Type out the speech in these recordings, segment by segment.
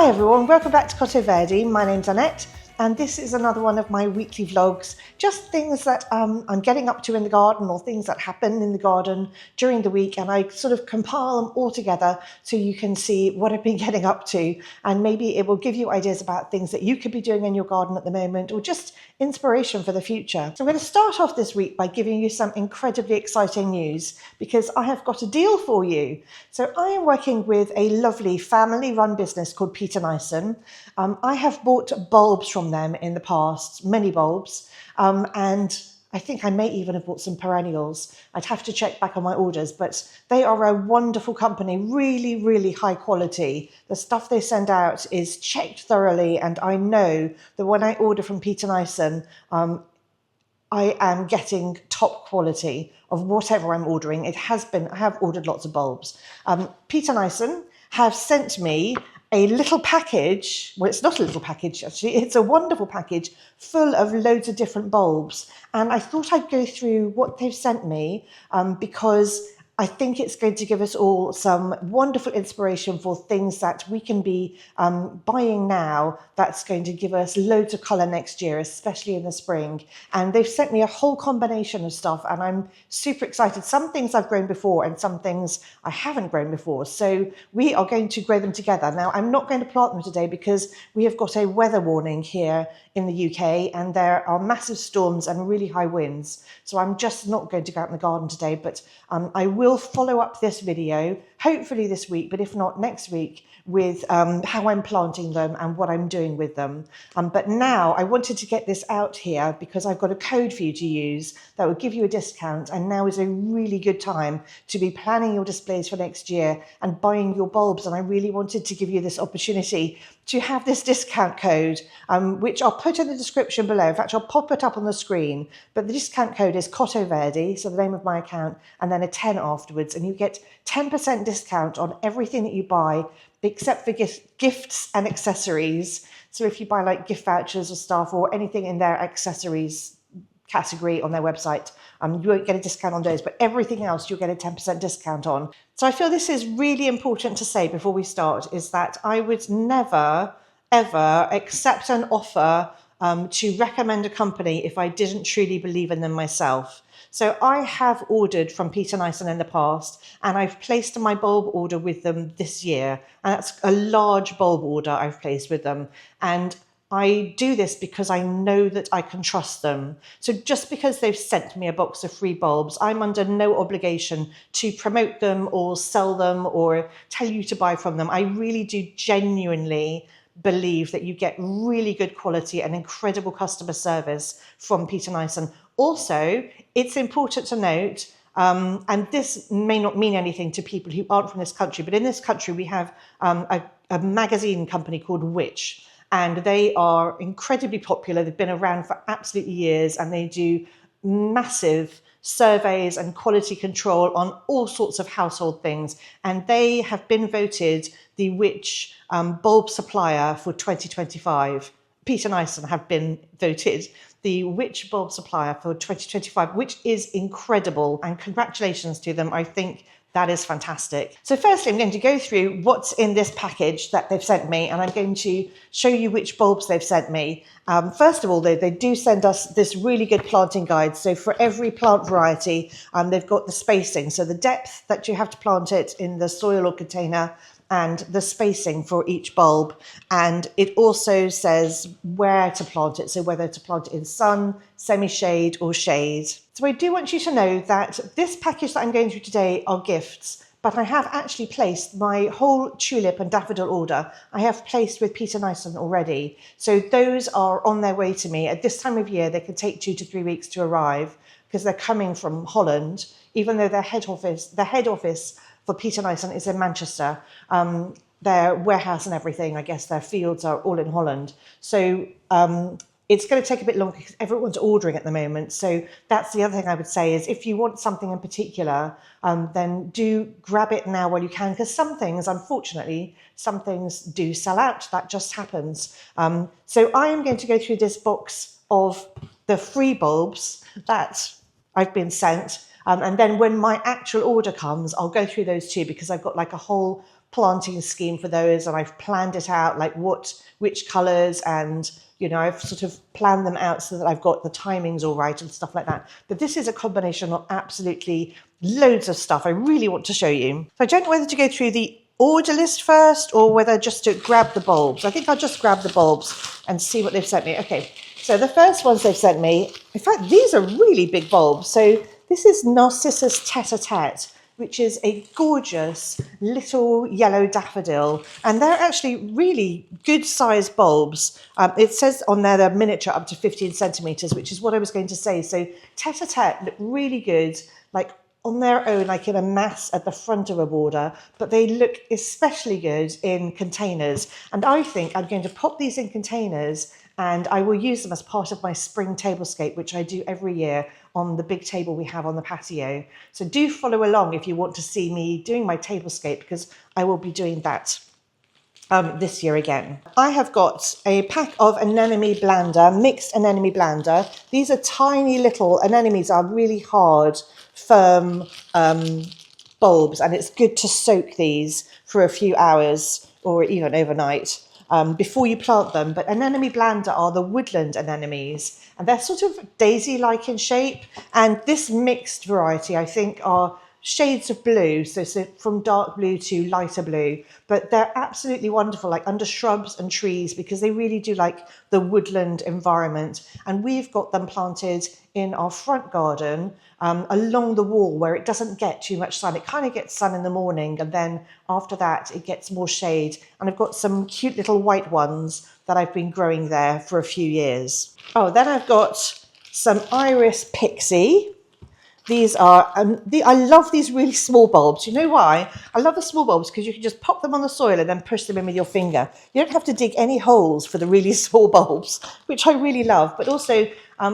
Hi everyone, welcome back to Cottoverdi. My name's Annette and this is another one of my weekly vlogs, just things that I'm getting up to in the garden or things that happen in the garden during the week, and I sort of compile them all together so you can see what I've been getting up to, and maybe it will give you ideas about things that you could be doing in your garden at the moment or just inspiration for the future. So I'm going to start off this week by giving you some incredibly exciting news because I have got a deal for you. So I am working with a lovely family-run business called Peter Nyson. I have bought bulbs from them in the past, many bulbs, and I think I may even have bought some perennials. I'd have to check back on my orders, but they are a wonderful company, really, really high quality. The stuff they send out is checked thoroughly, and I know that when I order from Peter Nyson, I am getting top quality of whatever I'm ordering. I have ordered lots of bulbs. Peter Nyson have sent me a little package. Well, it's not a little package, actually. It's a wonderful package full of loads of different bulbs. And I thought I'd go through what they've sent me because I think it's going to give us all some wonderful inspiration for things that we can be buying now that's going to give us loads of colour next year, especially in the spring. And they've sent me a whole combination of stuff and I'm super excited. Some things I've grown before and some things I haven't grown before. So we are going to grow them together. Now, I'm not going to plant them today because we have got a weather warning here in the UK and there are massive storms and really high winds. So I'm just not going to go out in the garden today, but I will follow up this video, hopefully this week, but if not next week, with how I'm planting them and what I'm doing with them. But now I wanted to get this out here because I've got a code for you to use that will give you a discount, and now is a really good time to be planning your displays for next year and buying your bulbs. And I really wanted to give you this opportunity to have this discount code, which I'll put in the description below. In fact, I'll pop it up on the screen, but the discount code is Cottoverdi, so the name of my account, and then a 10 afterwards, and you get 10% discount on everything that you buy, except for gifts and accessories. So if you buy like gift vouchers or stuff or anything in their accessories category on their website, you won't get a discount on those, but everything else you'll get a 10% discount on. So I feel this is really important to say before we start, is that I would never, ever accept an offer to recommend a company if I didn't truly believe in them myself. So I have ordered from Peter Nyson in the past, and I've placed my bulb order with them this year. And that's a large bulb order I've placed with them. And I do this because I know that I can trust them. So just because they've sent me a box of free bulbs, I'm under no obligation to promote them or sell them or tell you to buy from them. I really do genuinely believe that you get really good quality and incredible customer service from Peter Nyson. Also, it's important to note, and this may not mean anything to people who aren't from this country, but in this country we have a magazine company called Which, and they are incredibly popular. They've been around for absolutely years, and they do massive surveys and quality control on all sorts of household things. And they have been voted the Which bulb supplier for 2025. Peter Nyson have been voted the Which bulb supplier for 2025, which is incredible, and congratulations to them. I think that is fantastic. So firstly, I'm going to go through what's in this package that they've sent me, and I'm going to show you which bulbs they've sent me. First of all, they do send us this really good planting guide. So for every plant variety, they've got the spacing. So the depth that you have to plant it in the soil or container, and the spacing for each bulb. And it also says where to plant it, so whether to plant it in sun, semi-shade or shade. So I do want you to know that this package that I'm going through today are gifts, but I have actually placed my whole tulip and daffodil order. I have placed with Peter Nyson already. So those are on their way to me. At this time of year, they can take 2 to 3 weeks to arrive because they're coming from Holland, even though their head office for Peter Nyson is in Manchester. Their warehouse and everything, I guess their fields are all in Holland. So it's going to take a bit longer because everyone's ordering at the moment. So that's the other thing I would say is if you want something in particular, then do grab it now while you can, because some things, unfortunately, some things do sell out. That just happens. So I am going to go through this box of the free bulbs that I've been sent. And then when my actual order comes, I'll go through those too, because I've got like a whole planting scheme for those, and I've planned it out, like which colours, and you know, I've sort of planned them out so that I've got the timings all right and stuff like that. But this is a combination of absolutely loads of stuff I really want to show you. So I don't know whether to go through the order list first or whether just to grab the bulbs. I think I'll just grab the bulbs and see what they've sent me. Okay, so the first ones they've sent me, in fact, these are really big bulbs. So this is Narcissus Tete-a-Tete, which is a gorgeous little yellow daffodil. And they're actually really good sized bulbs. It says on there they're miniature up to 15 centimetres, which is what I was going to say. So Tete-a-Tete look really good, like on their own, like in a mass at the front of a border, but they look especially good in containers. And I think I'm going to pop these in containers and I will use them as part of my spring tablescape, which I do every year on the big table we have on the patio. So do follow along if you want to see me doing my tablescape, because I will be doing that this year again. I have got a pack of anemone blander, mixed anemone blander. These are tiny little anemones, are really hard, firm bulbs, and it's good to soak these for a few hours or even overnight before you plant them. But anemone blander are the woodland anemones, and they're sort of daisy-like in shape. And this mixed variety, I think, are shades of blue, so from dark blue to lighter blue, but they're absolutely wonderful, like under shrubs and trees, because they really do like the woodland environment. And we've got them planted in our front garden along the wall where it doesn't get too much sun. It kind of gets sun in the morning, and then after that it gets more shade. And I've got some cute little white ones that I've been growing there for a few years. Oh, then I've got some Iris Pixie. These are, I love these really small bulbs. You know why? I love the small bulbs because you can just pop them on the soil and then push them in with your finger. You don't have to dig any holes for the really small bulbs, which I really love. But also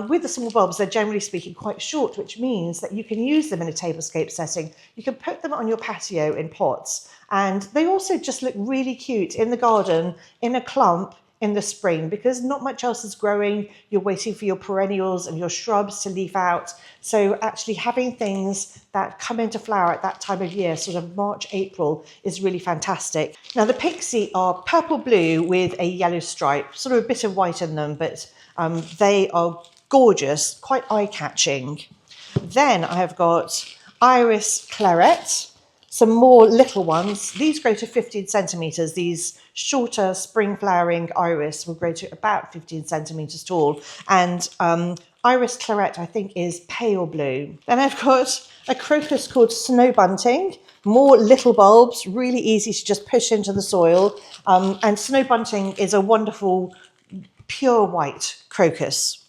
with the small bulbs, they're generally speaking quite short, which means that you can use them in a tablescape setting. You can put them on your patio in pots. And they also just look really cute in the garden, in a clump, in the spring, because not much else is growing. You're waiting for your perennials and your shrubs to leaf out. So actually having things that come into flower at that time of year, sort of March, April, is really fantastic. Now the Pixie are purple blue with a yellow stripe, sort of a bit of white in them, but they are gorgeous, quite eye-catching. Then I have got Iris Claret, some more little ones. These grow to 15 centimetres. These shorter spring flowering iris will grow to about 15 centimetres tall. And Iris Claret, I think, is pale blue. Then I've got a crocus called Snow Bunting. More little bulbs, really easy to just push into the soil. And Snow Bunting is a wonderful pure white crocus.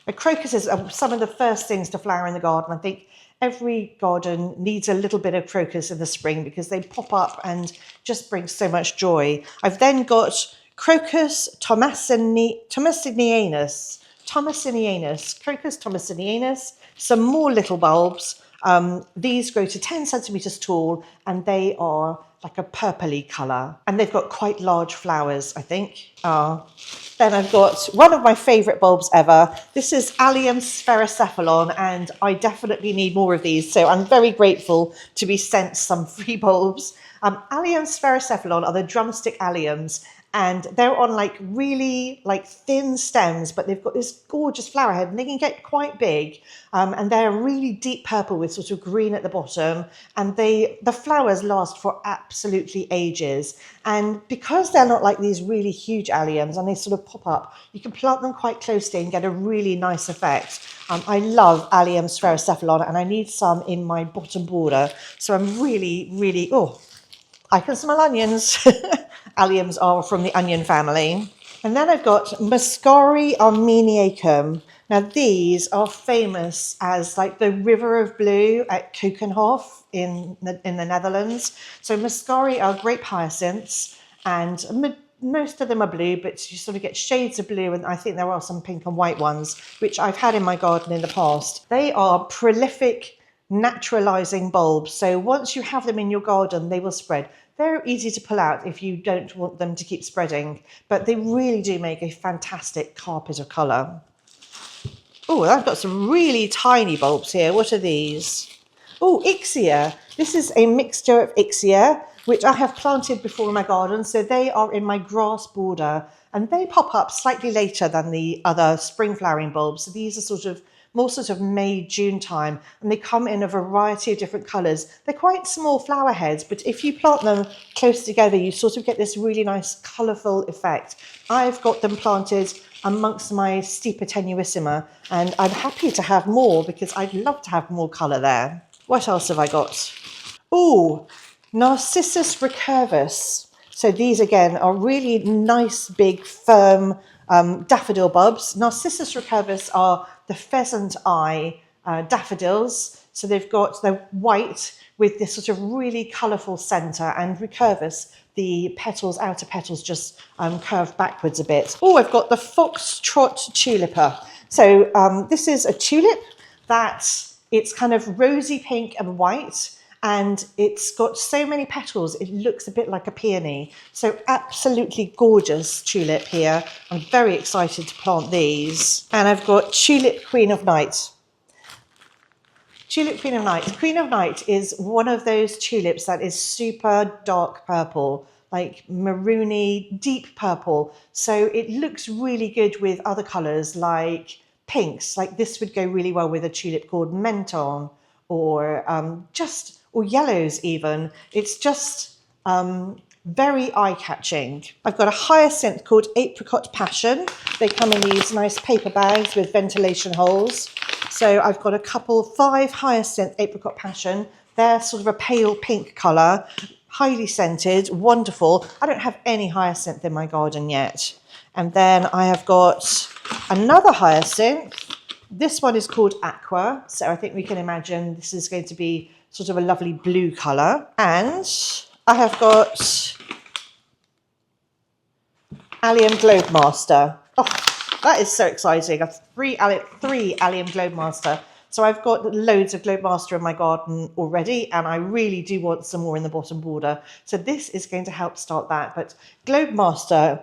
A crocus is some of the first things to flower in the garden. I think every garden needs a little bit of crocus in the spring because they pop up and just bring so much joy. I've then got Crocus Thomasinianus, Crocus Thomasinianus, some more little bulbs. These grow to 10 centimetres tall, and they are like a purpley colour. And they've got quite large flowers, I think. Then I've got one of my favourite bulbs ever. This is Allium spherocephalon, and I definitely need more of these. So I'm very grateful to be sent some free bulbs. Allium spherocephalon are the drumstick alliums, and they're on like really like thin stems, but they've got this gorgeous flower head, and they can get quite big. And they're really deep purple with sort of green at the bottom, and the flowers last for absolutely ages. And because they're not like these really huge alliums and they sort of pop up, you can plant them quite closely and get a really nice effect. I love Allium spherocephalon, and I need some in my bottom border. So I'm really, oh, I can smell onions. Alliums are from the onion family. And then I've got Muscari armeniacum. Now these are famous as like the river of blue at Keukenhof in the Netherlands. So Muscari are grape hyacinths, and most of them are blue, but you sort of get shades of blue, and I think there are some pink and white ones, which I've had in my garden in the past. They are prolific naturalizing bulbs. So once you have them in your garden, they will spread. They're easy to pull out if you don't want them to keep spreading, but they really do make a fantastic carpet of colour. Oh, I've got some really tiny bulbs here. What are these? Oh, Ixia. This is a mixture of Ixia which I have planted before in my garden. So they are in my grass border and they pop up slightly later than the other spring flowering bulbs. So these are more May, June time, and they come in a variety of different colours. They're quite small flower heads, but if you plant them close together, you sort of get this really nice colourful effect. I've got them planted amongst my Stipa tenuissima, and I'm happy to have more because I'd love to have more colour there. What else have I got? Oh, Narcissus recurvus. So these again are really nice, big, firm daffodil bulbs. Narcissus recurvus are the pheasant eye daffodils. So they're white with this sort of really colourful centre, and recurvus, the petals, outer petals, just curve backwards a bit. Oh, I've got the foxtrot tulipa. So this is a tulip that it's kind of rosy pink and white, and it's got so many petals, it looks a bit like a peony. So absolutely gorgeous tulip here. I'm very excited to plant these. And I've got Tulip Queen of Night. Tulip Queen of Night. Queen of Night is one of those tulips that is super dark purple, like maroony, deep purple. So it looks really good with other colours like pinks. Like this would go really well with a tulip called Menton, or yellows even. It's just very eye-catching. I've got a hyacinth called Apricot Passion. They come in these nice paper bags with ventilation holes. So I've got 5 hyacinth Apricot Passion. They're sort of a pale pink colour, highly scented, wonderful. I don't have any hyacinth in my garden yet. And then I have got another hyacinth. This one is called Aqua. So I think we can imagine this is going to be sort of a lovely blue colour. And I have got Allium Globemaster. Oh, that is so exciting. I've 3 Allium Globemaster. So I've got loads of Globemaster in my garden already, and I really do want some more in the bottom border. So this is going to help start that. But Globemaster,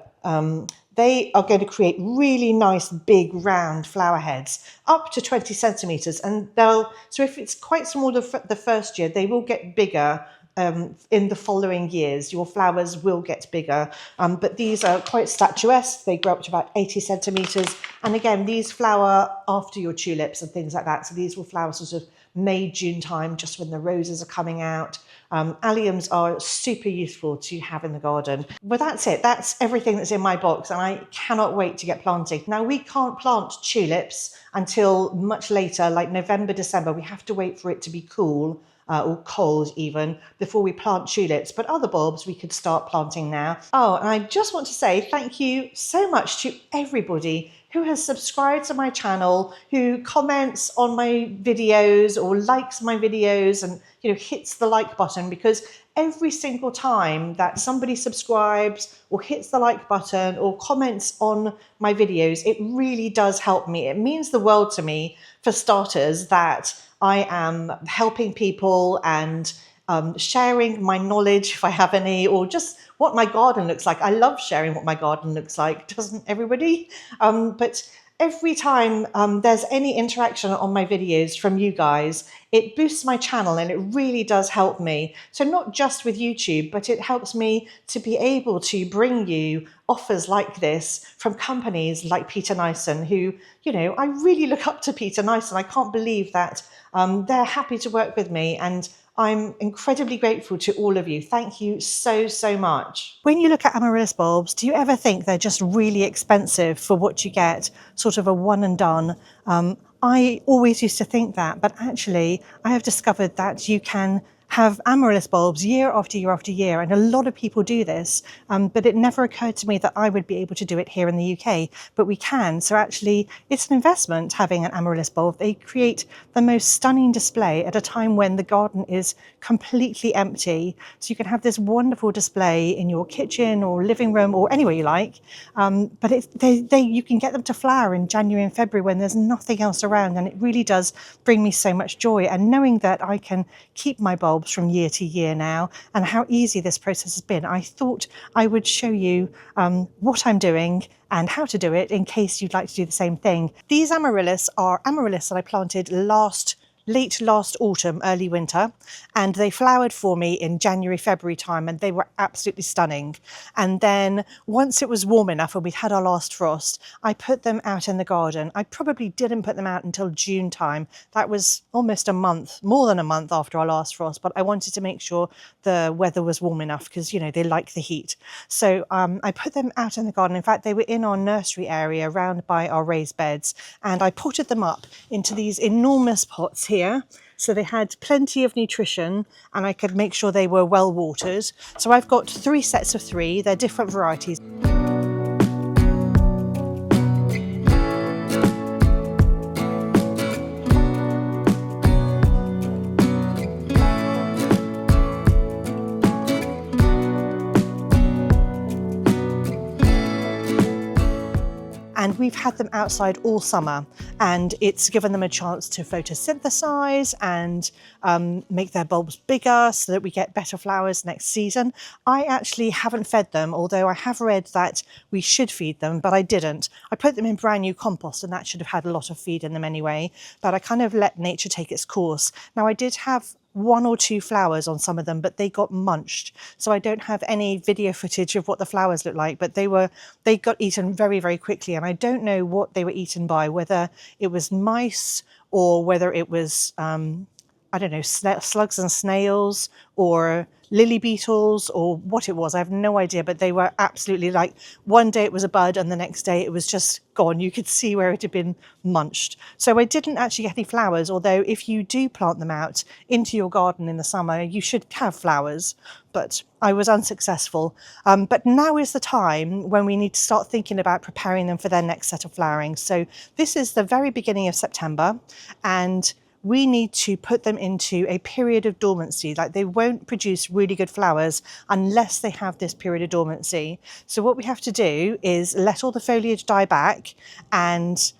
they are going to create really nice, big, round flower heads, up to 20 centimetres. And so if it's quite small the first year, they will get bigger in the following years. Your flowers will get bigger. But these are quite statuesque. They grow up to about 80 centimetres. And again, these flower after your tulips and things like that. So these will flower sort of May, June time, just when the roses are coming out. Alliums are super useful to have in the garden. But that's it. That's everything that's in my box, and I cannot wait to get planting. Now, we can't plant tulips until much later, like November, December. We have to wait for it to be cool or cold even before we plant tulips, but other bulbs we could start planting now. Oh, and I just want to say thank you so much to everybody who has subscribed to my channel, who comments on my videos or likes my videos and hits the like button, because every single time that somebody subscribes or hits the like button or comments on my videos, it really does help me. It means the world to me, for starters, that I am helping people and sharing my knowledge, if I have any, or just what my garden looks like. I love sharing what my garden looks like, doesn't everybody? But every time there's any interaction on my videos from you guys, it boosts my channel and it really does help me. So not just with YouTube, but it helps me to be able to bring you offers like this from companies like Peter Nyson, who, I really look up to Peter Nyson. I can't believe that they're happy to work with me, and I'm incredibly grateful to all of you. Thank you so, so much. When you look at Amaryllis bulbs, do you ever think they're just really expensive for what you get, sort of a one and done? I always used to think that, but actually I have discovered that you can have Amaryllis bulbs year after year after year, and a lot of people do this, but it never occurred to me that I would be able to do it here in the UK, but we can. So actually it's an investment having an Amaryllis bulb. They create the most stunning display at a time when the garden is completely empty. So you can have this wonderful display in your kitchen or living room or anywhere you like, but you can get them to flower in January and February when there's nothing else around, and it really does bring me so much joy. And knowing that I can keep my bulbs from year to year now, and how easy this process has been, I thought I would show you what I'm doing and how to do it in case you'd like to do the same thing. These Amaryllis are Amaryllis that I planted last late last autumn, early winter, and they flowered for me in January, February time, and they were absolutely stunning. And then once it was warm enough and we'd had our last frost, I put them out in the garden. I probably didn't put them out until June time. That was almost a month, more than a month after our last frost, but I wanted to make sure the weather was warm enough because, you know, they like the heat. So I put them out in the garden. In fact, they were in our nursery area round by our raised beds, and I potted them up into these enormous pots here. So they had plenty of nutrition and I could make sure they were well watered. So I've got 3 sets of 3, they're different varieties. And we've had them outside all summer, and it's given them a chance to photosynthesize and make their bulbs bigger so that we get better flowers next season. I actually haven't fed them, although I have read that we should feed them, but I didn't. I put them in brand new compost, and that should have had a lot of feed in them anyway, but I kind of let nature take its course. Now, I did have 1 or 2 flowers on some of them, but they got munched. So I don't have any video footage of what the flowers look like, but they got eaten very, very quickly. And I don't know what they were eaten by, whether it was mice or whether it was, I don't know, slugs and snails or lily beetles or what it was. I have no idea, but they were absolutely like, one day it was a bud and the next day it was just gone. You could see where it had been munched. So I didn't actually get any flowers, although if you do plant them out into your garden in the summer, you should have flowers, but I was unsuccessful. But now is the time when we need to start thinking about preparing them for their next set of flowering. So this is the very beginning of September, and we need to put them into a period of dormancy. Like, they won't produce really good flowers unless they have this period of dormancy. So what we have to do is let all the foliage die back and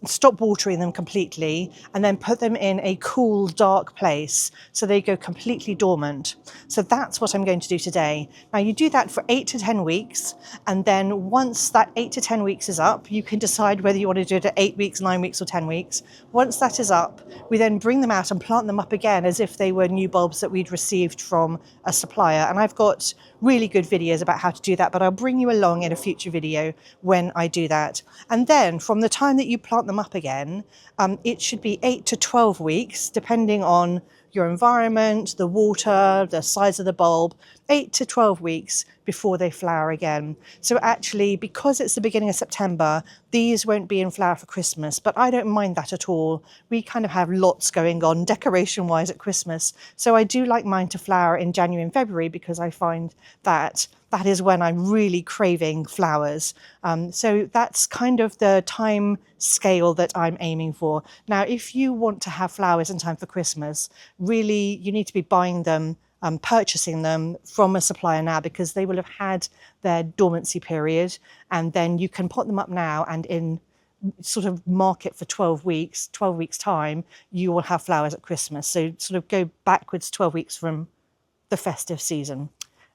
stop watering them completely, and then put them in a cool, dark place so they go completely dormant. So that's what I'm going to do today. Now, you do that for 8 to 10 weeks, and then once that 8 to 10 weeks is up, you can decide whether you want to do it at 8 weeks, 9 weeks or 10 weeks. Once that is up, we then bring them out and plant them up again as if they were new bulbs that we'd received from a supplier. And I've got really good videos about how to do that, but I'll bring you along in a future video when I do that. And then from the time that you plant them up again, it should be 8 to 12 weeks, depending on your environment, the water, the size of the bulb, 8 to 12 weeks before they flower again. So actually, because it's the beginning of September, these won't be in flower for Christmas, but I don't mind that at all. We kind of have lots going on decoration-wise at Christmas. So I do like mine to flower in January and February because I find that that is when I'm really craving flowers. So that's kind of the time scale that I'm aiming for. Now, if you want to have flowers in time for Christmas, really you need to be buying them, purchasing them from a supplier now, because they will have had their dormancy period, and then you can pot them up now, and in sort of market for 12 weeks time, you will have flowers at Christmas. So sort of go backwards 12 weeks from the festive season.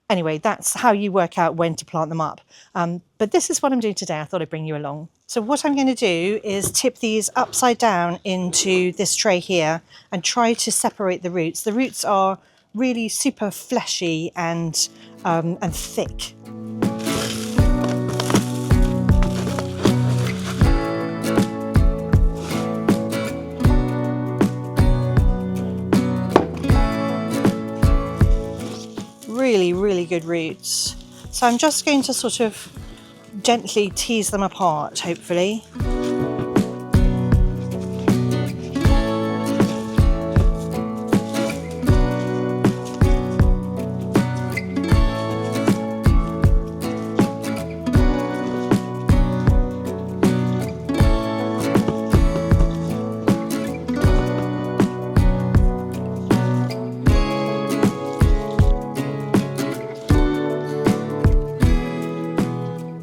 Anyway, that's how you work out when to plant them up. But this is what I'm doing today. I thought I'd bring you along. So what I'm going to do is tip these upside down into this tray here and try to separate the roots. The roots are really super fleshy and thick. Really, really good roots. So I'm just going to sort of gently tease them apart, hopefully.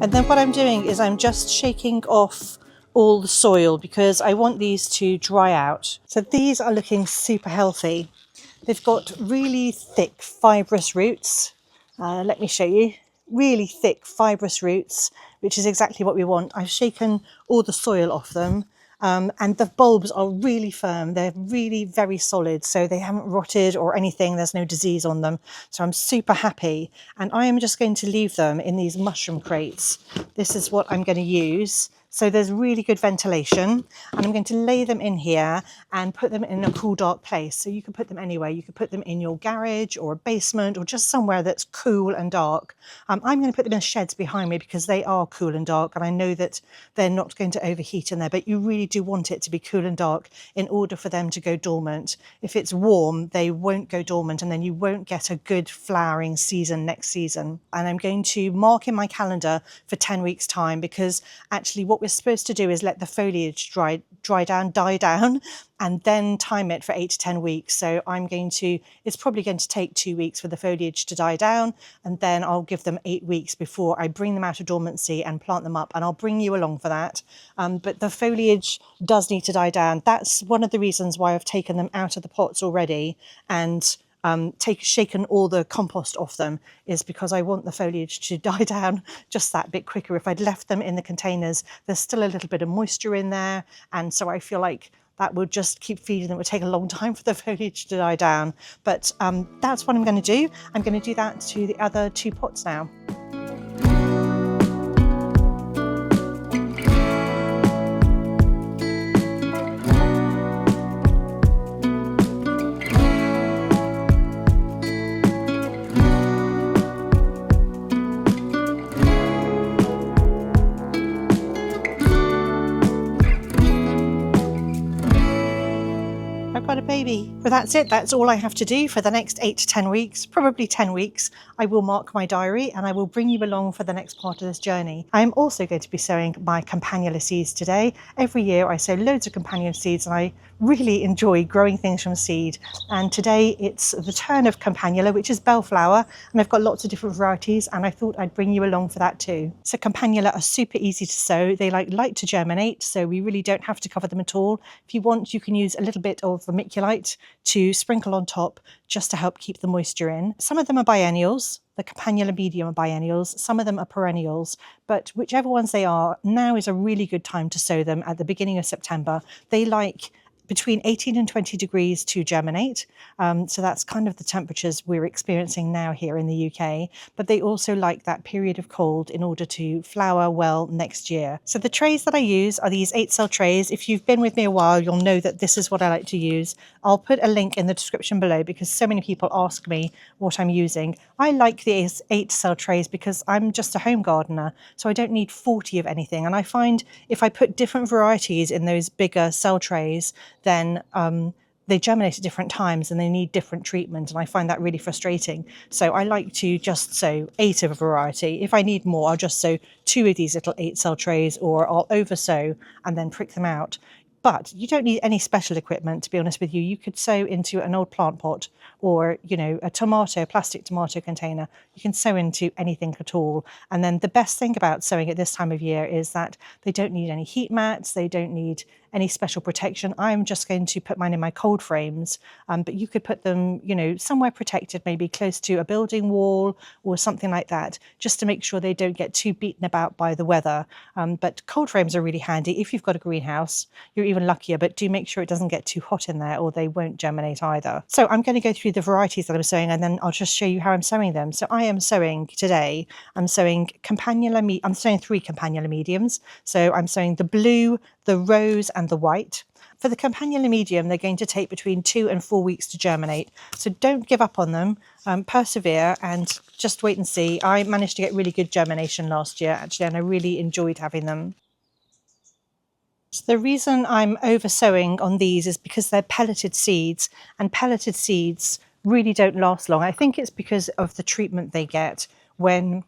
And then what I'm doing is I'm just shaking off all the soil because I want these to dry out. So these are looking super healthy. They've got really thick fibrous roots. Let me show you. Really thick fibrous roots, which is exactly what we want. I've shaken all the soil off them. And the bulbs are really firm. They're really very solid, so they haven't rotted or anything. There's no disease on them. So I'm super happy. And I am just going to leave them in these mushroom crates. This is what I'm going to use. So there's really good ventilation, and I'm going to lay them in here and put them in a cool, dark place. So you can put them anywhere. You could put them in your garage or a basement or just somewhere that's cool and dark. I'm going to put them in sheds behind me because they are cool and dark, and I know that they're not going to overheat in there, but you really do want it to be cool and dark in order for them to go dormant. If it's warm, they won't go dormant, and then you won't get a good flowering season next season. And I'm going to mark in my calendar for 10 weeks time, because actually what we're supposed to do is let the foliage die down, and then time it for 8 to 10 weeks. So it's probably going to take 2 weeks for the foliage to die down, and then I'll give them 8 weeks before I bring them out of dormancy and plant them up, and I'll bring you along for that. But the foliage does need to die down. That's one of the reasons why I've taken them out of the pots already and shaken all the compost off them, is because I want the foliage to die down just that bit quicker. If I'd left them in the containers, there's still a little bit of moisture in there, and so I feel like that would just keep feeding them. It would take a long time for the foliage to die down. But that's what I'm going to do. I'm going to do that to the other 2 pots now. Got a baby. But that's it. That's all I have to do for the next 8 to 10 weeks, probably 10 weeks. I will mark my diary and I will bring you along for the next part of this journey. I am also going to be sowing my Campanula seeds today. Every year I sow loads of Campanula seeds, and I really enjoy growing things from seed. And today it's the turn of Campanula, which is bellflower, and I've got lots of different varieties, and I thought I'd bring you along for that too. So Campanula are super easy to sow. They like to germinate, so we really don't have to cover them at all. If you want, you can use a little bit of vermiculite to sprinkle on top just to help keep the moisture in. Some of them are biennials. The Campanula medium are biennials, some of them are perennials, but whichever ones they are, now is a really good time to sow them at the beginning of September. They like between 18 and 20 degrees to germinate. So that's kind of the temperatures we're experiencing now here in the UK. But they also like that period of cold in order to flower well next year. So the trays that I use are these 8-cell trays. If you've been with me a while, you'll know that this is what I like to use. I'll put a link in the description below because so many people ask me what I'm using. I like these 8-cell trays because I'm just a home gardener, so I don't need 40 of anything. And I find if I put different varieties in those bigger cell trays, then they germinate at different times and they need different treatment, and I find that really frustrating. So I like to just sow 8 of a variety. If I need more, I'll just sow 2 of these little 8-cell trays, or I'll oversow and then prick them out. But you don't need any special equipment, to be honest with you. You could sow into an old plant pot, or, you know, a plastic tomato container. You can sow into anything at all. And then the best thing about sowing at this time of year is that they don't need any heat mats. They don't need any special protection. I'm just going to put mine in my cold frames, but you could put them, you know, somewhere protected, maybe close to a building wall or something like that, just to make sure they don't get too beaten about by the weather. But cold frames are really handy. If you've got a greenhouse, you're even luckier, but do make sure it doesn't get too hot in there or they won't germinate either. So I'm going to go through the varieties that I'm sowing, and then I'll just show you how I'm sowing them. So I am sowing today, I'm sowing I'm sowing 3 Campanula mediums. So I'm sowing the blue, the rose and the white. For the Campanula medium, they're going to take between 2 and 4 weeks to germinate. So don't give up on them, persevere and just wait and see. I managed to get really good germination last year, actually, and I really enjoyed having them. So the reason I'm oversowing on these is because they're pelleted seeds, and pelleted seeds really don't last long. I think it's because of the treatment they get when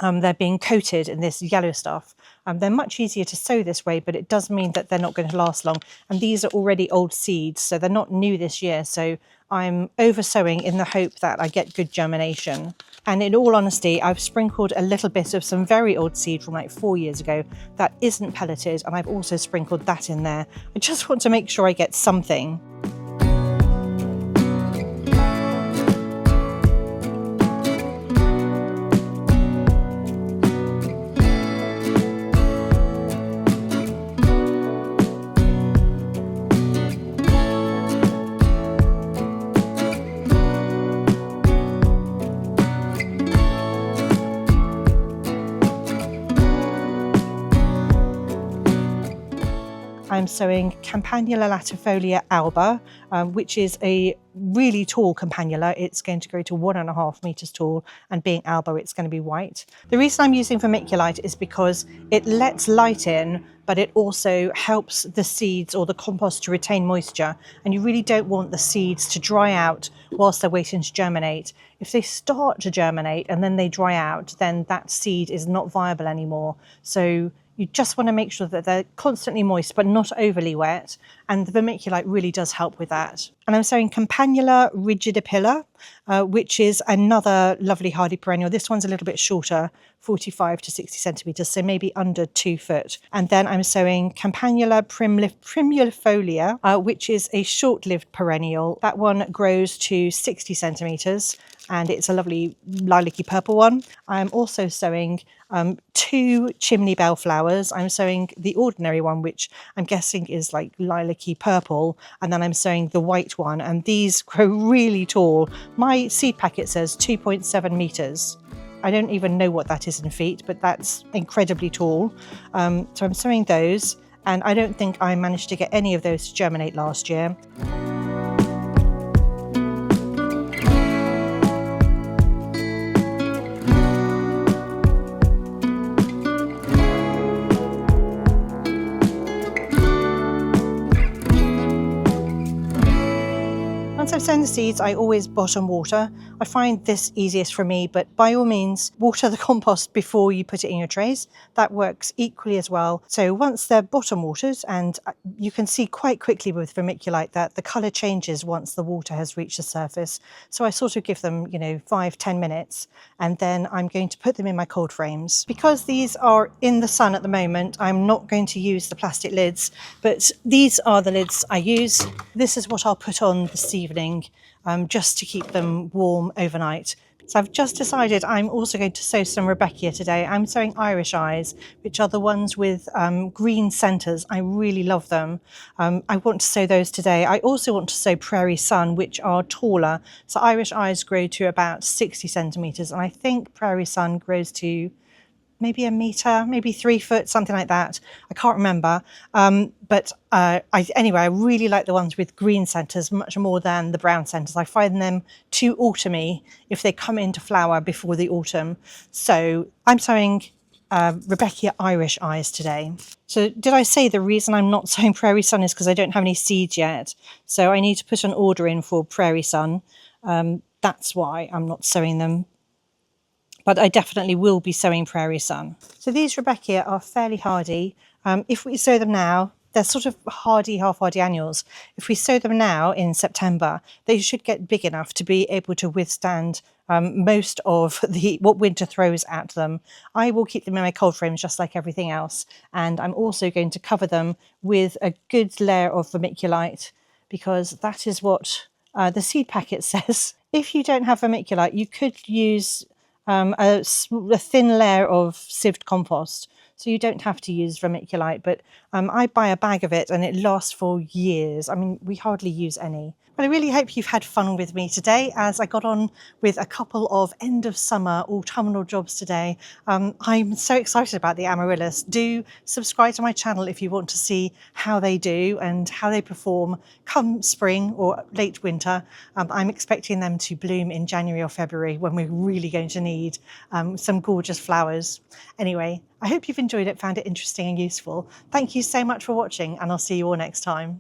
they're being coated in this yellow stuff. They're much easier to sow this way, but it does mean that they're not going to last long. And these are already old seeds, so they're not new this year. So I'm oversowing in the hope that I get good germination. And in all honesty, I've sprinkled a little bit of some very old seed from like 4 years ago that isn't pelleted, and I've also sprinkled that in there. I just want to make sure I get something. I'm sowing Campanula latifolia alba, which is a really tall campanula. It's going to grow to 1.5 meters tall, and being alba, it's going to be white. The reason I'm using vermiculite is because it lets light in, but it also helps the seeds or the compost to retain moisture, and you really don't want the seeds to dry out whilst they're waiting to germinate. If they start to germinate and then they dry out, then that seed is not viable anymore. So you just want to make sure that they're constantly moist but not overly wet, and the vermiculite really does help with that. And I'm sowing Campanula rigidipilla, which is another lovely hardy perennial. This one's a little bit shorter, 45 to 60 centimetres, so maybe under 2 foot. And then I'm sowing Campanula primulifolia, which is a short-lived perennial. That one grows to 60 centimetres, and it's a lovely lilac-y purple one. I'm also sowing 2 chimney bell flowers. I'm sowing the ordinary one, which I'm guessing is like lilac-y purple, and then I'm sowing the white one, and these grow really tall. My seed packet says 2.7 meters. I don't even know what that is in feet, but that's incredibly tall. So I'm sowing those, and I don't think I managed to get any of those to germinate last year. Once I've sown the seeds, I always bottom water. I find this easiest for me, but by all means, water the compost before you put it in your trays. That works equally as well. So once they're bottom watered, and you can see quite quickly with vermiculite that the colour changes once the water has reached the surface. So I sort of give them, 5-10 minutes, and then I'm going to put them in my cold frames. Because these are in the sun at the moment, I'm not going to use the plastic lids, but these are the lids I use. This is what I'll put on this evening, just to keep them warm overnight. So I've just decided I'm also going to sow some Rudbeckia today. I'm sowing Irish Eyes, which are the ones with green centres. I really love them. I want to sow those today. I also want to sow Prairie Sun, which are taller. So Irish Eyes grow to about 60 centimetres, and I think Prairie Sun grows to maybe 1 metre, maybe 3 foot, something like that. I can't remember. Anyway, I really like the ones with green centres much more than the brown centres. I find them too autumny if they come into flower before the autumn. So I'm sowing Rudbeckia Irish Eyes today. So did I say the reason I'm not sowing Prairie Sun is because I don't have any seeds yet. So I need to put an order in for Prairie Sun. That's why I'm not sowing them. But I definitely will be sowing Prairie Sun. So these Rudbeckia are fairly hardy. If we sow them now, they're sort of hardy, half-hardy annuals. If we sow them now in September, they should get big enough to be able to withstand most of what winter throws at them. I will keep them in my cold frames just like everything else. And I'm also going to cover them with a good layer of vermiculite, because that is what the seed packet says. If you don't have vermiculite, you could use a thin layer of sieved compost, so you don't have to use vermiculite, but I buy a bag of it and it lasts for years. I mean, we hardly use any. But I really hope you've had fun with me today as I got on with a couple of end of summer autumnal jobs today. I'm so excited about the Amaryllis. Do subscribe to my channel if you want to see how they do and how they perform come spring or late winter. I'm expecting them to bloom in January or February, when we're really going to need some gorgeous flowers. Anyway, I hope you've enjoyed it, found it interesting and useful. Thank you so much for watching, and I'll see you all next time.